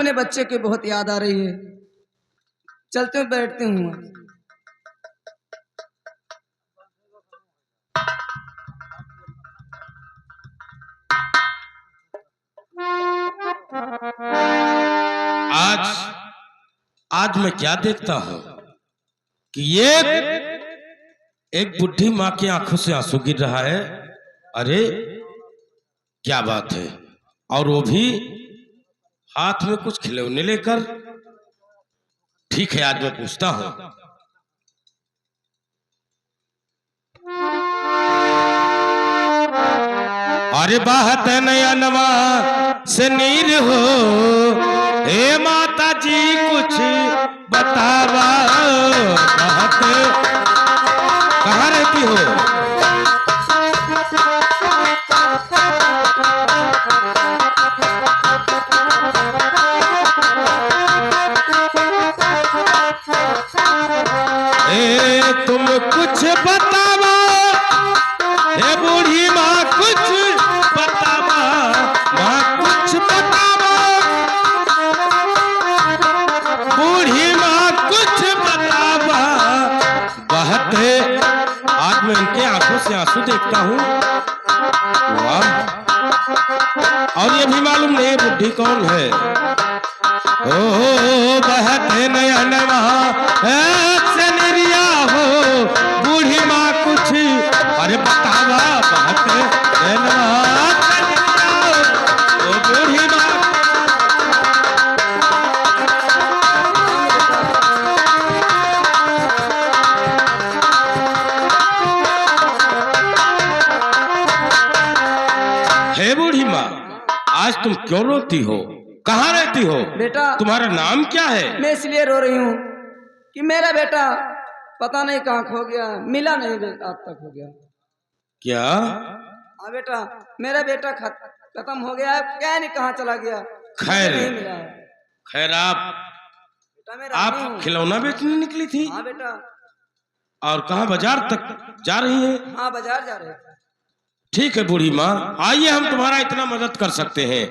अपने बच्चे की बहुत याद आ रही है। चलते बैठते हूँ। आज आज मैं क्या देखता हूं कि ये एक बुढ़ी माँ की आंखों से आंसू गिर रहा है। अरे क्या बात है, और वो भी हाथ में कुछ खिलौने लेकर। ठीक है, आज मैं पूछता हूं। अरे बात नयनवा से नीर हो, हे माता जी कुछ बतावा। बात कहाँ रहती हो? तुम कुछ बतावा, हे बूढ़ी माँ कुछ बतावा, माँ कुछ बतावा, बूढ़ी माँ कुछ बतावा। बहते आज मैं इनके आंखों से आंसू देखता हूँ। वाह, और ये भी मालूम नहीं बुढ़ी कौन है। ओ बहते नयनवा से निरिया हो, बूढ़ी माँ कुछ अरे बतावा। बहते नयनवा से निरिया हो, ओ बूढ़ी माँ। हे बूढ़ी माँ, आज तुम क्यों रोती हो? कहाँ रहती हो? बेटा, तुम्हारा नाम क्या है? मैं इसलिए रो रही हूँ कि मेरा बेटा पता नहीं कहाँ खो गया, मिला नहीं आज तक हो गया। क्या? हाँ बेटा, मेरा बेटा खत्म हो गया, क्या नहीं कहाँ चला गया। खैर नहीं मिला। खैर, बेटा मैं रानी हूँ। आप खिलौना बेचने निकली थी? हाँ बेटा। और कहाँ बाजार तक जा रही हैं? हाँ बाजार जा रहे हैं। ठीक है बूढ़ी माँ, आइए हम तुम्हारा इतना मदद कर सकते हैं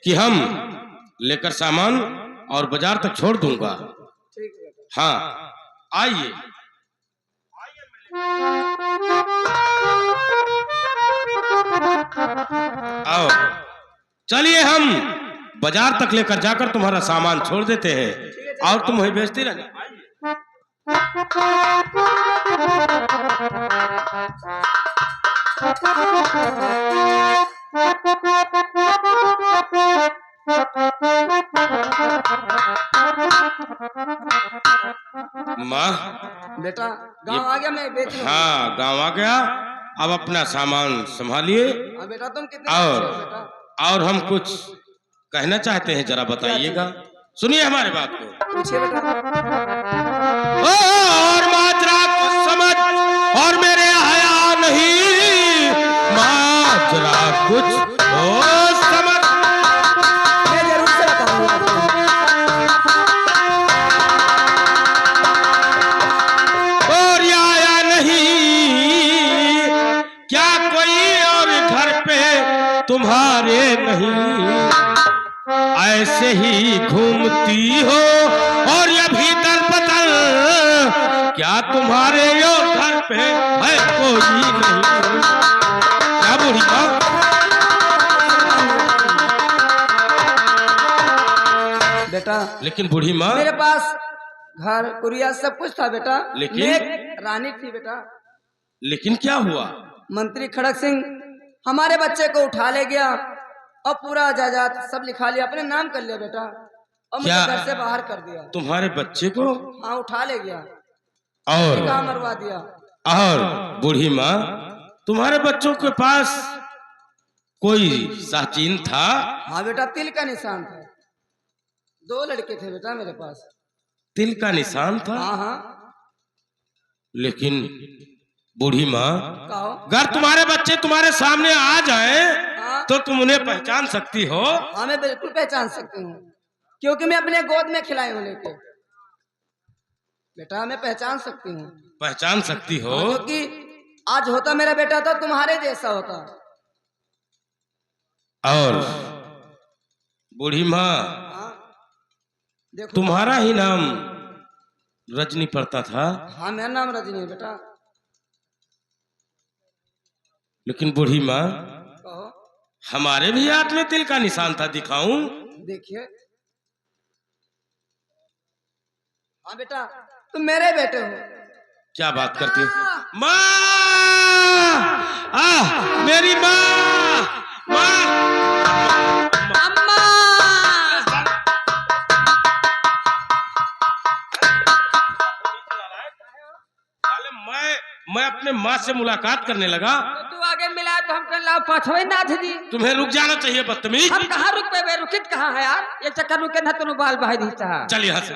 कि हम लेकर सामान और बाजार तक छोड़ दूंगा। ठीक है। हाँ आइए। आओ चलिए, हम बाजार तक लेकर जाकर तुम्हारा सामान छोड़ देते हैं और तुम वही बेचती रहना। माँ बेटा गांव आ गया, मैं बेच लूंगा। हाँ गांव आ गया, अब अपना सामान संभालिए। बेटा तुम कितने अच्छे हो बेटा। और हम कुछ कहना चाहते हैं, जरा बताइएगा। सुनिए हमारे बात को। पूछिए बेटा। और माजरा कुछ समझ और मेरे आया नहीं, माजरा कुछ समझ। मैं जरूर से बताऊंगा। और आया नहीं क्या कोई और घर पे तुम्हारे नहीं, ऐसे ही घूमती हो और ये भीतर पतल, क्या तुम्हारे यो घर पे है कोई नहीं? क्या बूढ़ी माँ? बेटा लेकिन बूढ़ी माँ, मेरे पास घर कुरिया सब कुछ था बेटा, लेकिन मैं एक रानी थी बेटा। लेकिन क्या हुआ? मंत्री खड़क सिंह हमारे बच्चे को उठा ले गया और पूरा जायदाद सब लिखा लिया, अपने नाम कर लिया बेटा, और मुझे घर से बाहर कर दिया। तुम्हारे बच्चे को? हाँ उठा ले गया और कहाँ मरवा दिया। और बूढ़ी माँ, तुम्हारे बच्चों के पास कोई साचीन था? हाँ बेटा तिल का निशान था, 2 लड़के थे बेटा मेरे पास। तिल का निशान था? हाँ हाँ। लेकिन बूढ़ी माँ, कहो। अगर तुम्हारे बच्चे तुम्हारे सामने आ जाए हाँ? तो तुम उन्हें पहचान सकती हो? हाँ मैं बिल्कुल पहचान सकती हूँ, क्योंकि मैं अपने गोद में खिलाई हूँ लेके। बेटा मैं पहचान सकती हूँ। पहचान सकती हो? क्योंकि आज होता मेरा बेटा तो तुम्हारे जैसा होता। और बूढ़ी माँ, देखो तुम्हारा ही नाम रजनी पड़ता था, हाँ मेरा नाम रजनी है बेटा। लेकिन बूढ़ी माँ कहो। हमारे भी हाथ में तिल का निशान था, दिखाऊं? देखिए। हाँ बेटा तुम मेरे बेटे हो। क्या बात करती हो माँ? मेरी माँ, माँ, अम्मा। मैं अपने माँ से मुलाकात करने लगा तो तू आगे मिला तो हम कर ला पाछवे नाथ दी। तुम्हें रुक जाना चाहिए बदतमीज। हम कहाँ रुक पे रुकित कहाँ है यार? एक चक्कर रुके ना तो बाल बहा दी था। चल यहाँ से।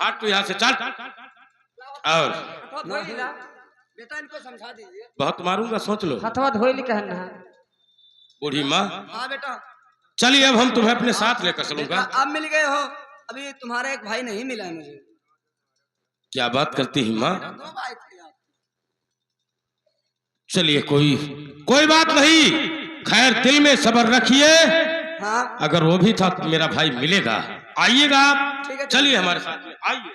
हट तू यहाँ से चल। और बेटा इनको समझा दीजिए। बहुत मारूंगा, सोच लो। हथवा धोइल कहना है। बूढ़ी माँ हाँ बेटा। चलिए अब हम तुम्हें अपने साथ लेकर चलूंगा। अब मिल गए हो, अभी तुम्हारा एक भाई नहीं मिला है मुझे। क्या बात करती है माँ? 2 भाई थे आप। चलिए कोई बात नहीं, खैर दिल में सब्र रखिए। हाँ अगर वो भी था तो मेरा भाई मिलेगा, आइएगा आप। ठीक है। चलिए हमारे साथ में आइए।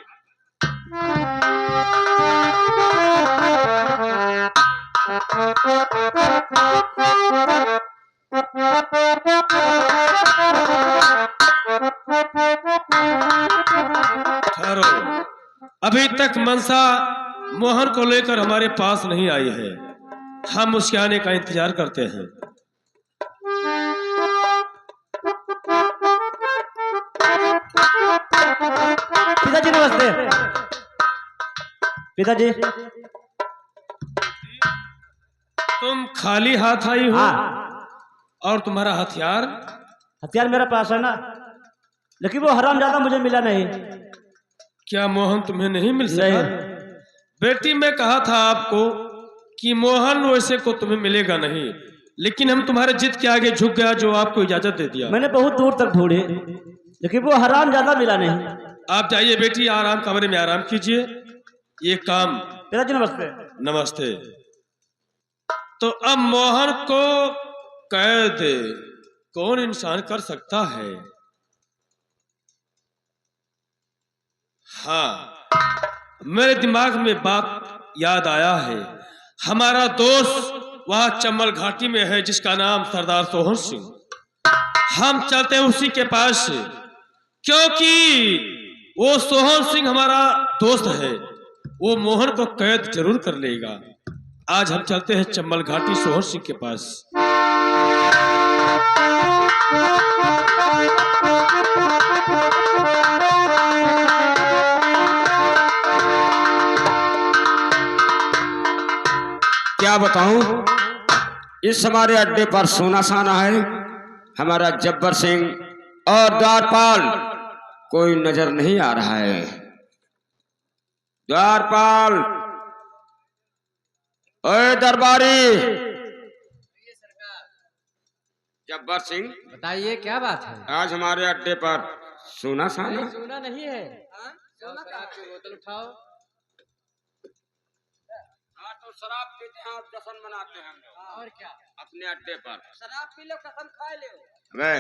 ठहरो, अभी तक मनसा मोहन को लेकर हमारे पास नहीं आई है। हम उसके आने का इंतजार करते हैं। पिताजी नमस्ते। पिताजी तुम खाली हाथ आई हो? हाँ, और तुम्हारा हथियार? हथियार मेरे पास है ना, लेकिन वो हरामजादा मुझे मिला नहीं। क्या मोहन तुम्हें नहीं मिल सका? नहीं। बेटी, मैं कहा था आपको कि मोहन वैसे को तुम्हें मिलेगा नहीं, लेकिन हम तुम्हारे जिद के आगे झुक गया जो आपको इजाजत दे दिया। मैंने बहुत दूर तक ढूंढी, लेकिन वो हरामजादा मिला नहीं। आप जाइए बेटी, आराम कमरे में आराम कीजिए। ये काम। पिताजी नमस्ते। नमस्ते। तो अब मोहन को कैद कौन इंसान कर सकता है? हाँ, मेरे दिमाग में बात याद आया है। हमारा दोस्त वहां चम्बल घाटी में है, जिसका नाम सरदार सोहन सिंह। हम चलते हैं उसी के पास, क्योंकि वो सोहन सिंह हमारा दोस्त है। वो मोहन को कैद जरूर कर लेगा। आज हम चलते हैं चम्बल घाटी सोहन सिंह के पास। क्या बताऊं, इस हमारे अड्डे पर सोना साना है। हमारा जब्बर सिंह और द्वारपाल कोई नजर नहीं आ रहा है। द्वारपाल, ओए दरबारी। जब्बर सिंह, बताइए क्या बात है? आज हमारे अड्डे पर सोना साना। सोना नहीं है। शराब की बोतल उठाओ। हाँ तो शराब पीते हैं और जश्न मनाते हैं हम लोग। और क्या? अपने अड्डे पर शराब पी लो, कसम खा लो। वे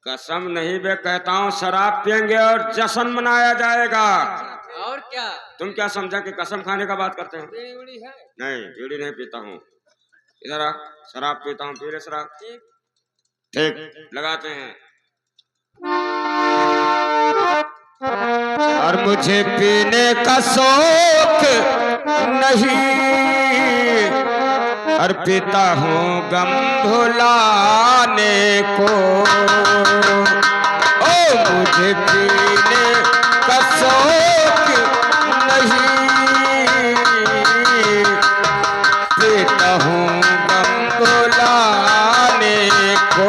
कसम नहीं बे, कहता हूँ शराब पियेंगे और जश्न मनाया जाएगा। और क्या? तुम क्या समझा कि कसम खाने का बात करते हैं? बीड़ी उड़ी है? नहीं, बीड़ी नहीं पीता हूँ। इधर आ, शराब पीता हूँ, पी ले शराब। ठीक, लगाते हैं। और मुझे पीने का शौक नहीं, और पीता हूँ गम भुलाने को। ओ मुझे पीने का शौक नहीं, पीता हूँ गम भुलाने को।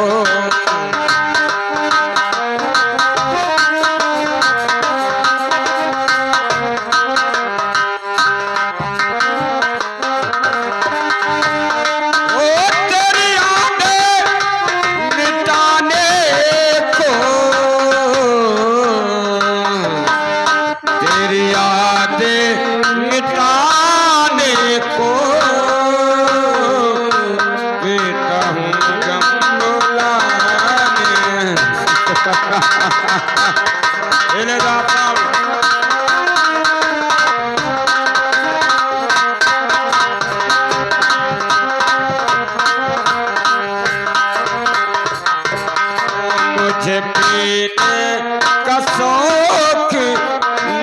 का शौक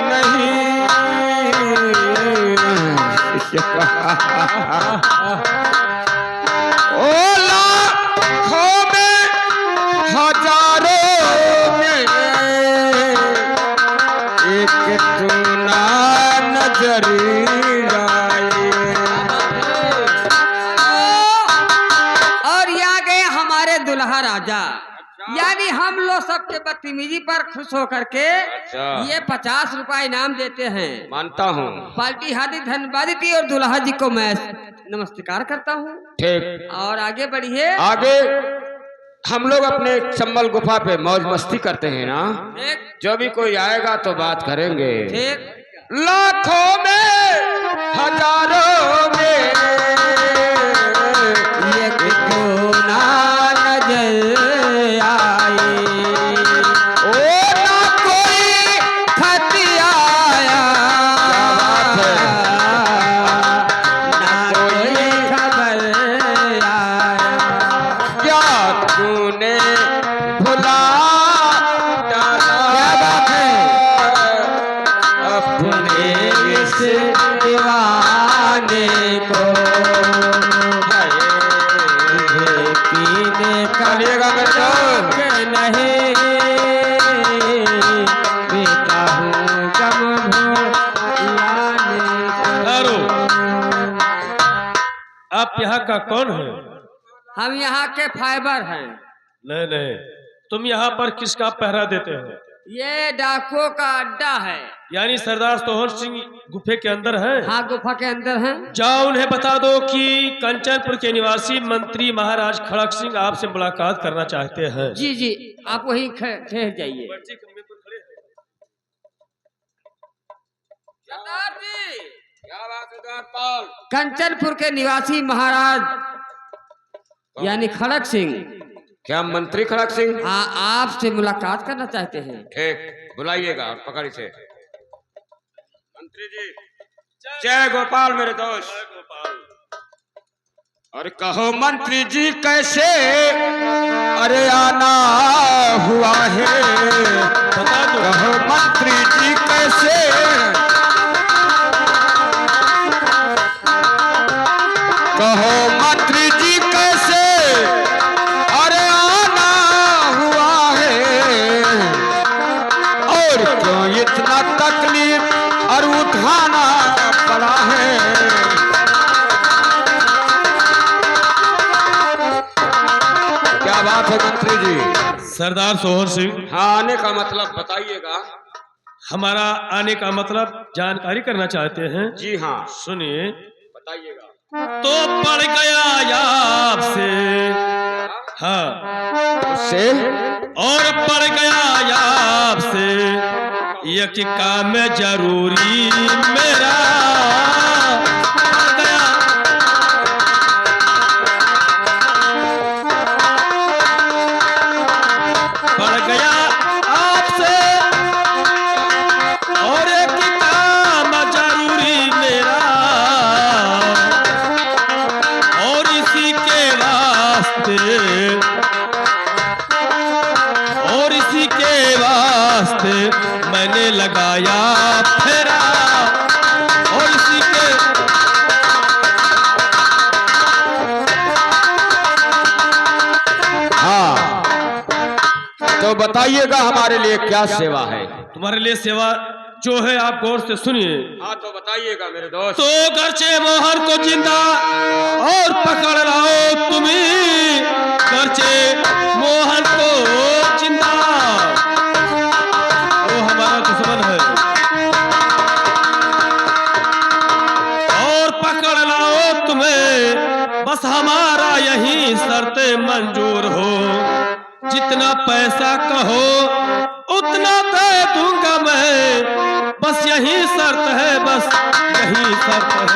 नहीं। ओ लाखों में हजारों में एक तू ना नजर आए। और यहाँ गए हमारे दुल्हा राजा, यानी हम लोग सबके बदतमीजी पर खुश होकर के ये 50 रुपए इनाम देते हैं। मानता हूँ। पार्टी हार्दिक धन्यवाद देती है और दुल्हा जी को मैं नमस्कार करता हूँ। ठीक, और आगे बढ़िए। आगे हम लोग अपने चम्बल गुफा पे मौज मस्ती करते हैं ना। ठीक जो भी कोई आएगा तो बात करेंगे। ठीक। लाखों में हजारों में ये क्यों ना नजर आए, ओ ना कोई खत आया, ना कोई खबर आया। क्या तूने भुला डाला। क्या बात है। अपने इस दीवाने को पीने का चलिएगा मेरे दोस्त। नहीं पीता हूँ गम भुलाने को। ठहरो, आप यहाँ का कौन है? हम यहाँ के फाइबर हैं। नहीं नहीं, तुम यहाँ पर किसका पहरा देते हो? ये डाकुओं का अड्डा है। यानी सरदार सोहन सिंह गुफे के अंदर है? हाँ, गुफा के अंदर हैं। जाओ उन्हें बता दो कि कंचनपुर के निवासी मंत्री महाराज खड़क सिंह आपसे मुलाकात करना चाहते हैं। जी जी, आप वहीं ठहर जाइए। क्या बात है द्वारपाल? कंचनपुर के निवासी महाराज यानी खड़क सिंह, क्या मंत्री खड़क सिंह? हाँ, आपसे मुलाकात करना चाहते हैं। ठीक, बुलाइएगा और पकड़ से। मंत्री जी, जय गोपाल मेरे दोस्त। और कहो मंत्री जी कैसे अरे आना हुआ है। बता दो। कहो मंत्री जी कैसे कहो मंत्री जी कैसे अरे आना हुआ है। और क्यों इतना तकलीफ और उठाना पड़ा है। क्या बात है मंत्री जी? सरदार सोहन सिंह, हाँ, आने का मतलब बताइएगा। हमारा आने का मतलब जानकारी करना चाहते हैं। जी हाँ, सुनिए, बताइएगा। तो पड़ गया आपसे, हाँ, उससे और पड़ गया आपसे एक काम जरूरी मेरा पड़ गया। पड़ गया आपसे और एक काम जरूरी मेरा, और इसी के वास्ते, और इसी के वास्ते मैंने लगाया फेरा, और इसी के हाँ, तो बताइएगा हमारे लिए क्या सेवा है। तुम्हारे लिए सेवा जो है आप गौर से सुनिए। हाँ, तो बताइएगा मेरे दोस्त। तो गर्चे मोहन को जिंदा और पकड़ लाओ तुम्हें, गर्चे मोहन को जिंदा, वो हमारा दुश्मन है, और पकड़ लाओ तुम्हें, बस हमारा यही शर्त मंजूर हो, जितना पैसा कहो उतना दे दूंगा मैं, बस यही शर्त है, बस यही शर्त है।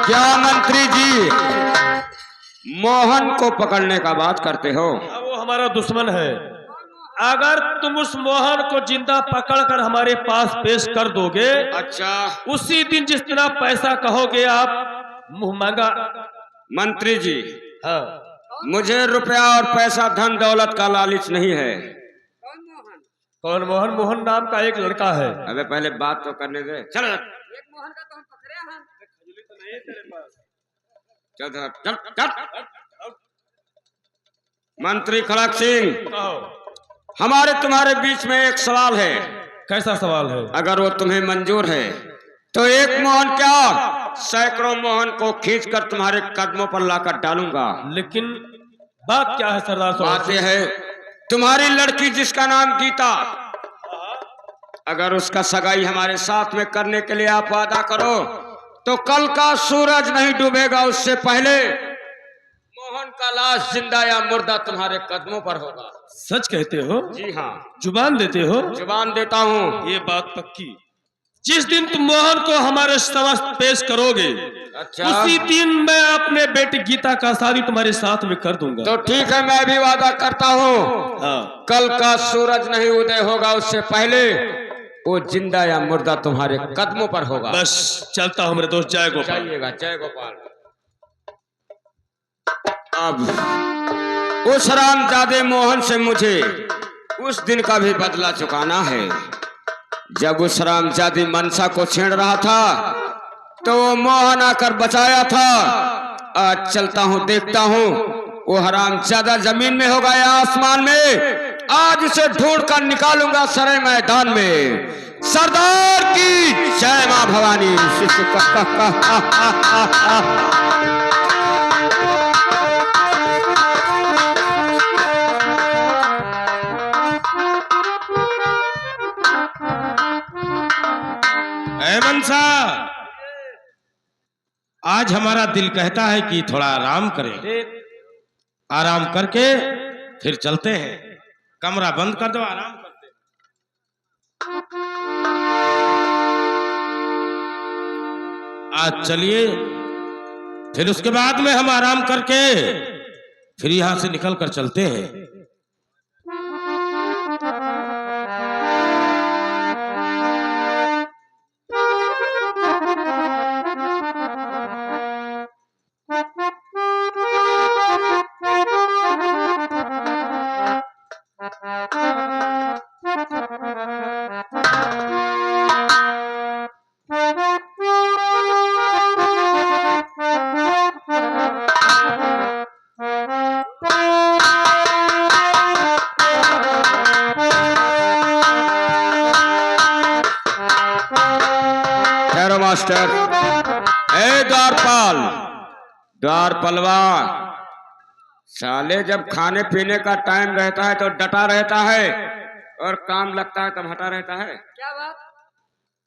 क्या मंत्री जी मोहन को पकड़ने का बात करते हो? वो हमारा दुश्मन है। अगर तुम उस मोहन को जिंदा पकड़कर हमारे पास पेश कर दोगे, अच्छा उसी दिन जितना पैसा कहोगे आप मुंह मांगा। मंत्री जी, हाँ, मुझे रुपया और पैसा धन दौलत का लालच नहीं है। कौन मोहन? कौन मोहन? मोहन नाम का एक लड़का है। अबे पहले बात तो करने दे। चल एक मोहन का तो हम पकड़े हैं। चल चल चल चल। मंत्री खड़क सिंह, कहो। हमारे तुम्हारे बीच में एक सवाल है। कैसा सवाल है? अगर वो तुम्हें मंजूर है तो एक मोहन क्या सैकड़ों मोहन को खींचकर तुम्हारे कदमों पर लाकर डालूंगा। लेकिन बात क्या है सरदार सोहन बात यह है, तुम्हारी लड़की जिसका नाम गीता, अगर उसका सगाई हमारे साथ में करने के लिए आप वादा करो तो कल का सूरज नहीं डूबेगा उससे पहले मोहन का लाश जिंदा या मुर्दा तुम्हारे कदमों पर होगा। सच कहते हो? जी हाँ, जुबान देते हो? जुबान देता हूँ। ये बात पक्की। जिस दिन तुम मोहन को हमारे समक्ष पेश करोगे, अच्छा, उसी दिन मैं अपने बेटी गीता का शादी तुम्हारे साथ में कर दूंगा। तो ठीक है, मैं भी वादा करता हूँ। हाँ। कल का सूरज नहीं उदय होगा उससे पहले वो जिंदा या मुर्दा तुम्हारे कदमों पर होगा। बस चलता हूँ मेरे दोस्त। जय गोपाल। जाइएगा। जय गोपाल। अब उस रामजादे मोहन से मुझे उस दिन का भी बदला चुकाना है जब उस रामजादी मनसा को छेड़ रहा था तो वो मोहन आकर बचाया था। आज चलता हूँ, देखता हूँ वो हरामजादा जमीन में होगा या आसमान में। आज उसे ढूंढ कर निकालूंगा सरे मैदान में। सरदार की जय मां भवानी। मनसा, आज हमारा दिल कहता है कि थोड़ा आराम करें। आराम करके फिर चलते हैं। कमरा बंद कर दो, आराम करते हैं। आज चलिए, फिर उसके बाद में हम आराम करके फिर यहां से निकल कर चलते हैं। मास्टर, ए द्वारपाल, द्वारपलवा, साले जब खाने पीने का टाइम रहता है तो डटा रहता है और काम लगता है तब हटा रहता है। क्या बात?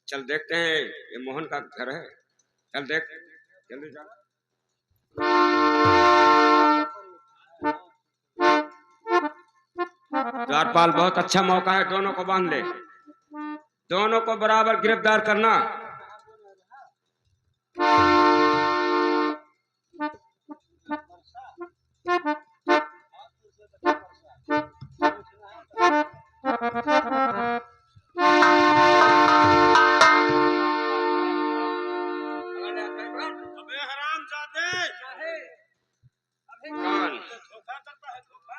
चल देखते हैं, ये मोहन का घर है। चल देख, जल्दी जा। द्वारपाल, बहुत अच्छा मौका है, दोनों को बांध ले, दोनों को बराबर गिरफ्तार करना।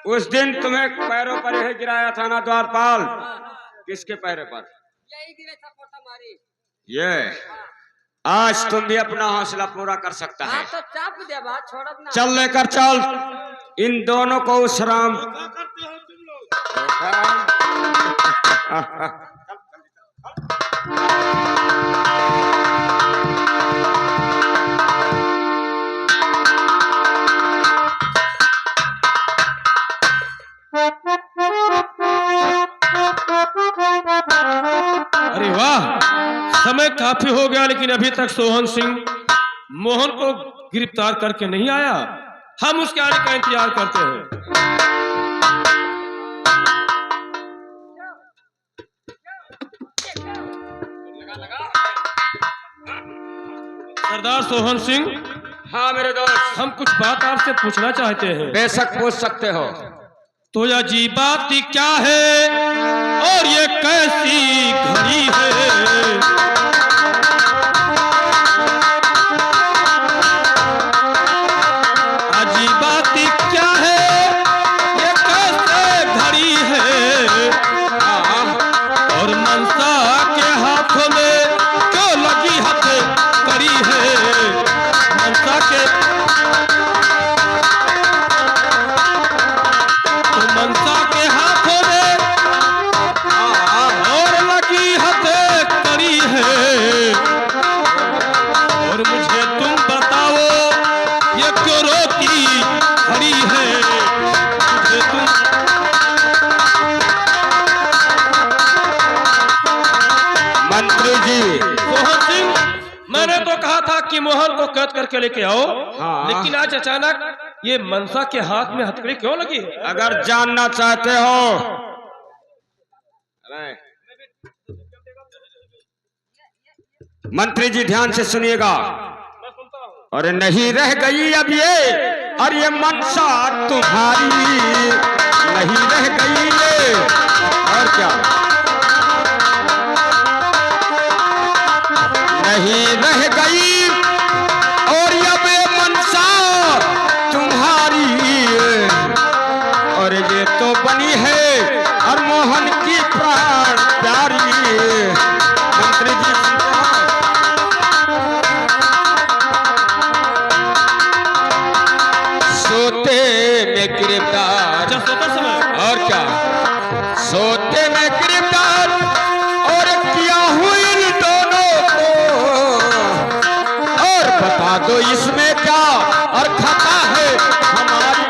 उस दिन तुम्हें पैरों पर यही गिराया था ना द्वारपाल? किसके पैरों पर? यही गिरे था, पोता मारी। ये आज तुम भी अपना हौसला पूरा कर सकता है। तो चाप दे बात, छोड़ब ना। चल लेकर चल इन दोनों को उस राम। अरे वाह, समय काफी हो गया लेकिन अभी तक सोहन सिंह मोहन को गिरफ्तार करके नहीं आया। हम उसके आने का इंतजार करते हैं। सरदार सोहन सिंह, हाँ मेरे दोस्त, हम कुछ बात आपसे पूछना चाहते हैं। बेशक पूछ सकते हो। तो यह जी बात क्या है और ये कैसी घड़ी है? अजीब बात क्या है मंत्री जी। सोहन सिंह, मैंने तो कहा था कि मोहन को कैद करके लेके आओ, हाँ। लेकिन आज अचानक ये मनसा के हाथ में हथकड़ी क्यों लगी है? अगर जानना चाहते हो, मंत्री जी ध्यान से सुनिएगा। और नहीं रह गई अब ये, और ये मनसा तुम्हारी नहीं रह गई ये, और क्या नहीं रह गई, और अब ये मनसा तुम्हारी, और ये तो बनी है और मोहन की प्राण प्यारी। मंत्री जी सोते में गिरफ्तार, और क्या सोते में गिरफ्तार, और किया हूँ इन दोनों को, और बता दो इसमें क्या और खता है हमारी।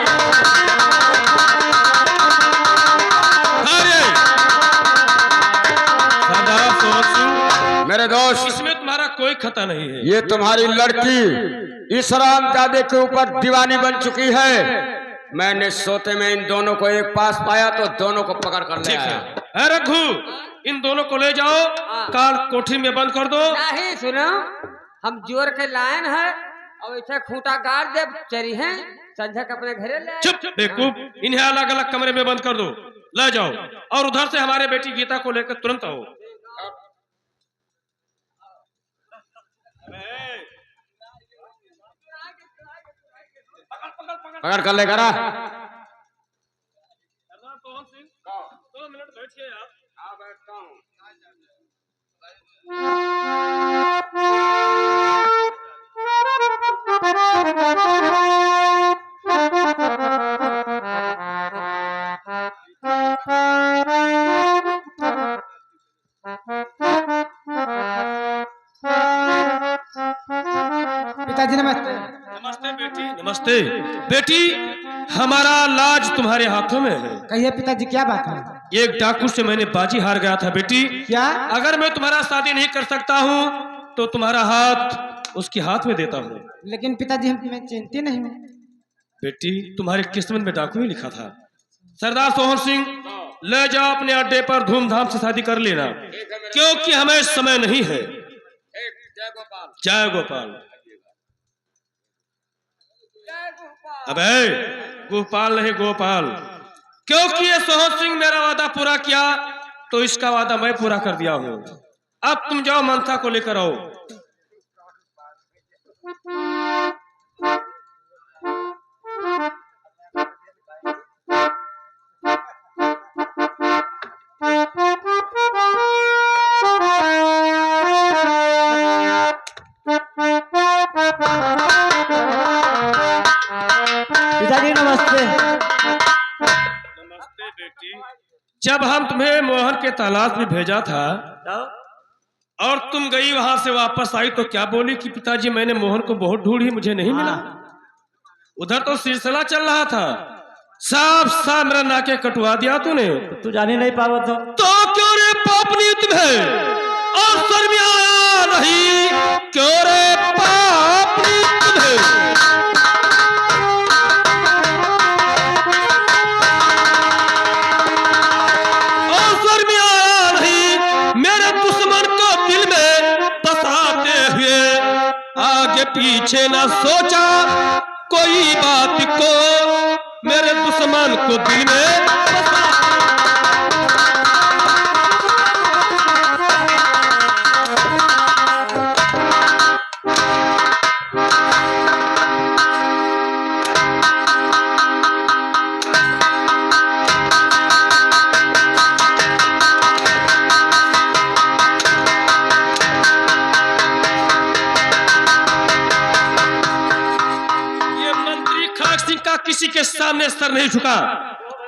सरदार सोहन सिंह, मेरे दोस्त, इसमें तुम्हारा कोई खता नहीं है। ये तुम्हारी लड़की इस रामजादे के ऊपर दीवानी बन चुकी है। मैंने सोते में इन दोनों को एक पास पाया तो दोनों को पकड़ कर ले ठीक आया। है, अरे रघु, इन दोनों को ले जाओ, काल कोठरी में बंद कर दो। नहीं सुनो, हम जोर के लायन है और ऐसे खूंटा गाड़ दे चरी है, संझा के अपने घरे ले आए। चुप बेवकूफ, इन्हें अलग अलग कमरे में बंद कर दो, ले जाओ, और उधर से हमारे बेटी गीता को लेकर तुरंत आओ। पकड़ कर ले करा। सोहन सिंह, 2 मिनट बैठिए आप। पिताजी नमस्ते। नमस्ते बेटी। नमस्ते बेटी, हमारा लाज तुम्हारे हाथों में है। कहिए पिताजी क्या बात है? एक डाकू से मैंने बाजी हार गया था बेटी। क्या? अगर मैं तुम्हारा शादी नहीं कर सकता हूँ तो तुम्हारा हाथ उसके हाथ में देता हूँ। लेकिन पिताजी मैं चिंतित नहीं हूँ। बेटी, तुम्हारी किस्मत में डाकू ही लिखा था। सरदार सोहन सिंह, ले जाओ अपने अड्डे पर, धूमधाम से शादी कर लेना, क्योंकि हमें समय नहीं है। जय गोपाल। अबे गोपाल नहीं गोपाल, क्योंकि ये सोहन सिंह मेरा वादा पूरा किया तो इसका वादा मैं पूरा कर दिया हूँ। अब तुम जाओ, मनसा को लेकर आओ। पिताजी नमस्ते। नमस्ते बेटी। जब हम तुम्हें मोहन के तालाब में भेजा था और तुम गई वहां से वापस आई तो क्या बोली कि पिताजी मैंने मोहन को बहुत ढूंढी, मुझे नहीं मिला। उधर तो सिलसिला चल रहा था, साफ साफ मेरा नाके कटवा दिया तूने। तू जाने नहीं पावा तो क्यों रे पापनी तुम्हें और सर में आया नहीं, क्यों रे पापनी तुम्हें। पीछे न सोचा कोई बात को, मेरे दुश्मन को दिल में किसी के सामने सर नहीं झुका,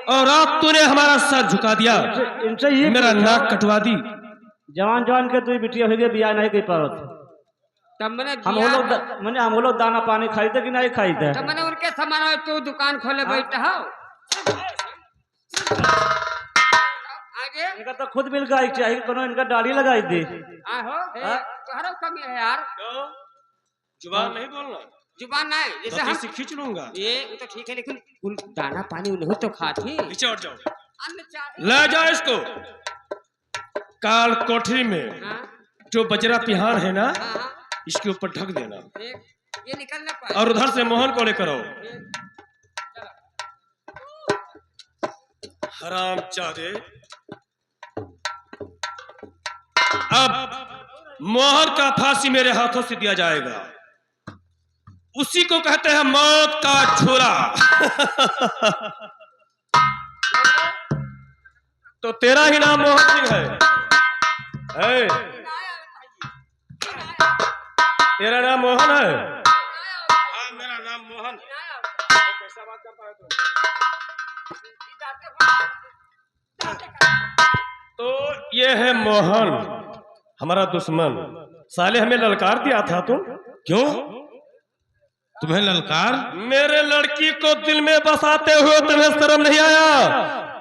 और अब तूने हमारा सर झुका दिया, इनसे ही मेरा नाक कटवा दी। जवान जवान के तू बिटिया हो गए, बिया नहीं कर पावत। तब मैंने हम लोग दाना पानी खाई थे कि नहीं खाई थे। तब मैंने उनके सामान तू दुकान खोले बैठा हो आगे इनका तो खुद मिल गई चाहिए कोनो इनका दाढ़ी लगाई दे। आहो तोहरा कमी है यार। क्यों? जुबान नहीं बोलना, जुबान नहीं जैसे धरती हम से खींच लूंगा। ये वो तो ठीक है लेकिन उन दाना पानी उन्हें तो खाती नीचे उठ जाओ, अन्न चाहे ले जाओ इसको काल कोठरी में। हाँ जो बजरा पिहान है ना, हाँ हाँ, इसके ऊपर ढक देना ये निकल ना पाए। और उधर से मोहन को लेकर आओ। हराम चादे, अब मोहन का फांसी मेरे हाथों से दिया जाएगा। उसी को कहते हैं मौत का छुरा। तो तेरा ही नाम मोहन सिंह है? तेरा नाम मोहन है? हाँ मेरा नाम मोहन। कैसा बात करता है तो ये है मोहन, हमारा दुश्मन। साले हमें ललकार दिया था तुम। क्यों तुम्हें ललकार? मेरे लड़की को दिल में बसाते हुए तुम्हें शर्म नहीं आया?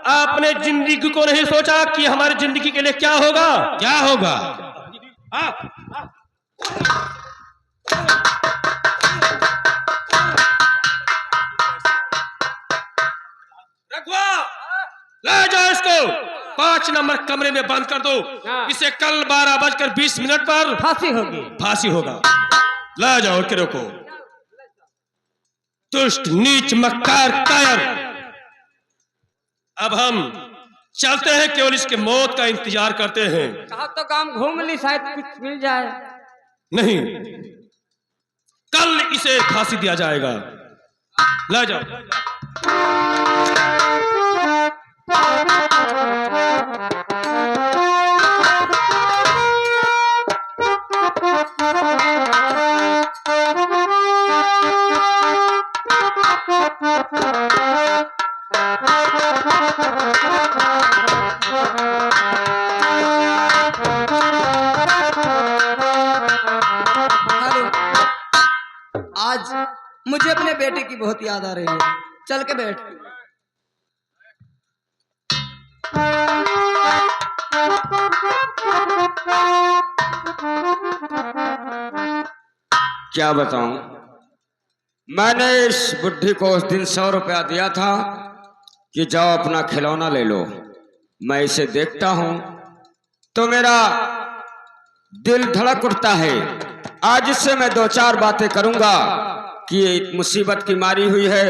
आपने जिंदगी को नहीं सोचा कि हमारी जिंदगी के लिए क्या होगा? क्या होगा? रखवा, ले जाओ इसको 5 नंबर कमरे में बंद कर दो। इसे कल 12:20 पर फांसी होगी। फांसी होगा। ले जाओ किरो को। दुष्ट नीच मक्कार कायर। अब हम चलते हैं, केवल इसके मौत का इंतजार करते हैं। कहा तो काम घूम ली शायद कुछ मिल जाए। नहीं, कल इसे फांसी दिया जाएगा। ले जाओ। हेलो, आज मुझे अपने बेटे की बहुत याद आ रही है। चल के बैठ। क्या बताऊं, मैंने इस बुढ़ी को उस दिन 100 रुपया दिया था कि जाओ अपना खिलौना ले लो। मैं इसे देखता हूं तो मेरा दिल धड़क उठता है। आज इससे मैं 2-4 बातें करूंगा कि ये मुसीबत की मारी हुई है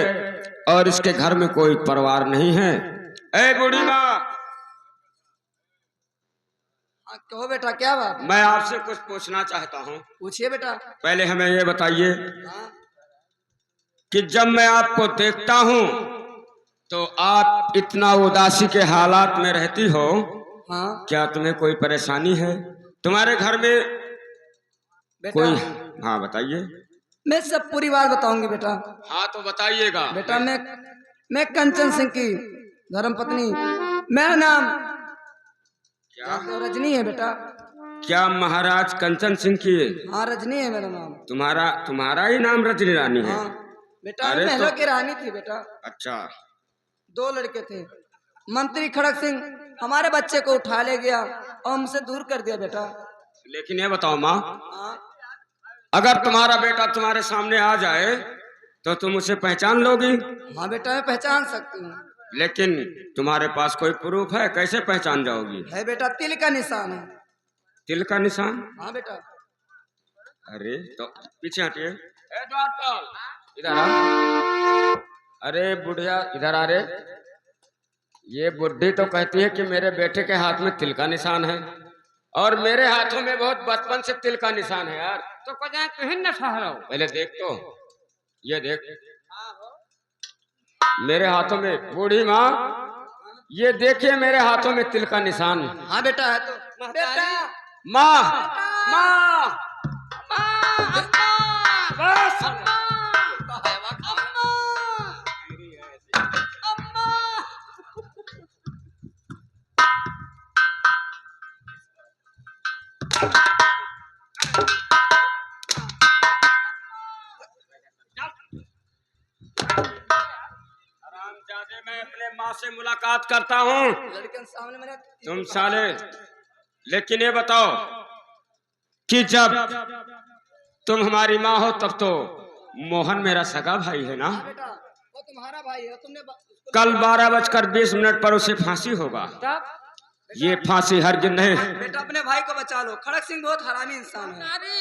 और इसके घर में कोई परिवार नहीं है। ए बूढ़ी माँ, कहो बेटा, क्या बात? मैं आपसे कुछ पूछना चाहता हूँ। पूछिए बेटा। पहले हमें ये बताइए हाँ? कि जब मैं आपको देखता हूँ तो आप इतना उदासी के हालात में रहती हो। हाँ क्या तुम्हें कोई परेशानी है तुम्हारे घर में बेटा, कोई? हाँ बताइए। मैं सब पूरी बात बताऊंगी बेटा। हाँ तो बताइएगा। बेटा मैं कंचन सिंह की धर्मपत्नी, मेरा नाम क्या तो रजनी है बेटा। क्या महाराज कंचन सिंह की? हाँ रजनी है मेरा नाम। तुम्हारा ही नाम रजनी रानी है? हाँ बेटा, अरे मैं महलों तो- की रानी थी बेटा। अच्छा। 2 लड़के थे। मंत्री खड़क सिंह हमारे बच्चे को उठा ले गया और हमसे दूर कर दिया बेटा। लेकिन ये बताओ माँ, हाँ अगर तुम्हारा बेटा तुम्हारे सामने आ जाए तो तुम उसे पहचान लोगी? हाँ बेटा, मैं पहचान सकती हूँ। लेकिन तुम्हारे पास कोई प्रूफ है? कैसे पहचान जाओगी? है बेटा, तिल का निशान है। तिल का निशान? हाँ बेटा। अरे तो पीछे हटिए। ए द्वारपाल, इधर आ। अरे बुढ़िया इधर आ रे। ये बुढ़ी तो कहती है कि मेरे बेटे के हाथ में तिल का निशान है और मेरे हाथों में बहुत बचपन से तिल का निशान है यार। तो को जाए तुहिन न ठहरो। पहले देख तो, ये देख मेरे हाथों में। बूढ़ी माँ, ये देखिए मेरे हाथों में तिल का निशान। हाँ बेटा है तो। बेटा माँ, माँ, बस मैं अपने माँ से मुलाकात करता हूँ। लड़के के सामने मैंने तुम साले, लेकिन ये बताओ कि जब तुम हमारी माँ हो तब तो मोहन मेरा सगा भाई है ना? बेटा वो तुम्हारा भाई है, तुमने उसको कल 12:20 पर उसे फांसी होगा। तब ये फांसी हर दिन नहीं। बेटा अपने भाई को बचा लो, खड़क सिंह बहुत हरामी इंसान है। अरे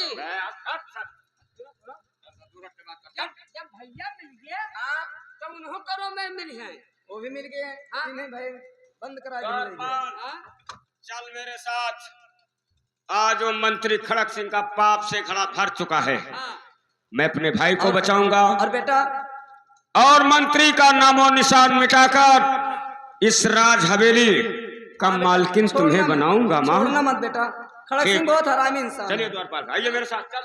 जब भैया मिल गए तब उन्हों करो में मिल है। वो भी मिल गए हैं हाँ। कि नहीं भाई, बंद करा दिया। चल मेरे साथ। आज वो मंत्री खड़क सिंह का पाप से घड़ा भर चुका है। मैं अपने भाई को बचाऊंगा और बेटा और मंत्री का नामो निशान मिटाकर इस राज हवेली का मालकिन तुम्हें बनाऊंगा माँ। छोड़ना मत बेटा, खड़क ठीक। सिंह बहुत हरामी इंसान है। चलिए द्वारपाल, आइए मेरे साथ। चल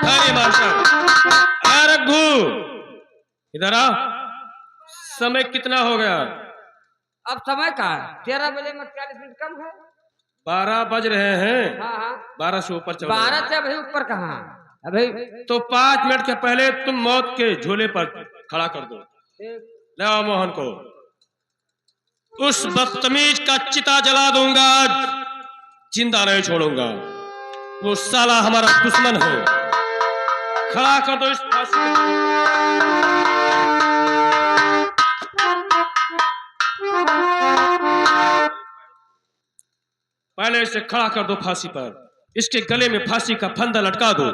अरे मास्टर, अरे रघु इधर आ। समय कितना हो गया? अब समय का 13 बजे में 40 मिनट कम है। 12 बज रहे हैं। हाँ हाँ 12 से ऊपर चल 12 से अभी ऊपर कहाँ अभी। तो 5 मिनट के पहले तुम मौत के झोले पर खड़ा कर दो। ले आओ मोहन को। उस बदतमीज का चिता जला दूंगा आज, जिंदा नहीं छोड़ूंगा। वो साला हमारा दुश्मन है। खड़ा कर दो इस फांसी पे। पहले इसे खड़ा कर दो फांसी पर। इसके गले में फांसी का फंदा लटका दो।